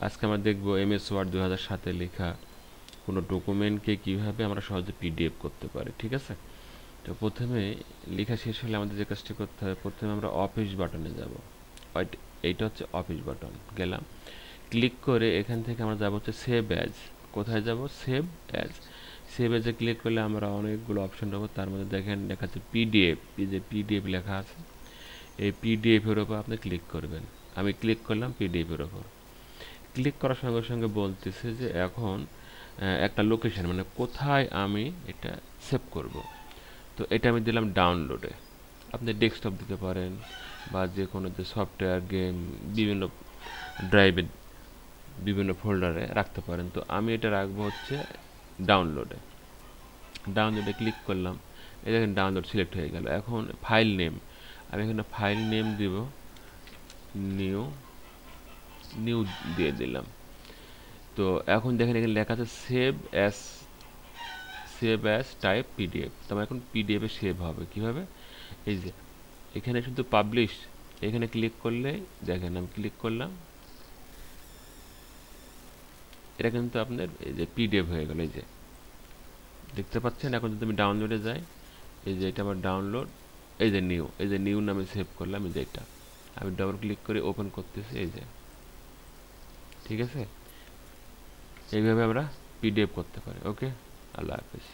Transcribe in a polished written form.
আজকে আমরা দেখব এমএস ওয়ার্ড 2007 লেখা কোনো ডকুমেন্টকে কিভাবে আমরা সহজে পিডিএফ করতে পারি। ঠিক আছে, তো প্রথমে লেখা শেষ হলে আমাদের যে কাজটি করতে হবে, প্রথমে আমরা অফিস বাটনে যাব। এইটা হচ্ছে অফিস বাটন, গেলাম, ক্লিক করে এখান থেকে আমরা যাব হচ্ছে সেভ অ্যাজ। কোথায় যাব? Save as. সেভ অ্যাজে ক্লিক করলে আমরা অনেকগুলো অপশন পাবো, তার মধ্যে দেখেন লেখা আছে পিডিএফ। এই যে পিডিএফ লেখা আছে, এই পিডিএফের ওপর আপনি ক্লিক করবেন। আমি ক্লিক করলাম পিডিএফের ওপর। ক্লিক করার সঙ্গে সঙ্গে বলতেছে যে এখন একটা লোকেশন, মানে কোথায় আমি এটা সেভ করব। তো এটা আমি দিলাম ডাউনলোডে। আপনি ডেস্কটপ দিতে পারেন বা যে কোনো যে সফটওয়্যার, গেম, বিভিন্ন ড্রাইভে, বিভিন্ন ফোল্ডারে রাখতে পারেন। তো আমি এটা রাখবো হচ্ছে ডাউনলোডে। ডাউনলোডে ক্লিক করলাম, এই দেখেন ডাউনলোড সিলেক্ট হয়ে গেল। এখন ফাইল নেম, আমি এখানে ফাইল নেম দিব নিউ, নিউ দিয়ে দিলাম। তো এখন দেখেন এখানে লেখা আছে save as, save as type PDF. তো আমার এখন পিডিএফে সেভ হবে কীভাবে? এই যে এখানে শুধু পাবলিশ, এখানে ক্লিক করলে দেখেন আমি ক্লিক করলাম, এটা কিন্তু আপনার এই যে পিডিএফ হয়ে গেল। এই যে দেখতে পাচ্ছেন। এখন যদি আমি ডাউনলোডে যাই, এই যে এটা আমার ডাউনলোড, এই যে নিউ, এই যে নিউ নামে সেভ করলাম। এই যে এটা আমি ডাবল ক্লিক করে ওপেন করতেছি। এই যে ঠিক আছে, এইভাবে আমরা পিডিএফ করতে পারি। ওকে, আল্লাহ হাফেজ।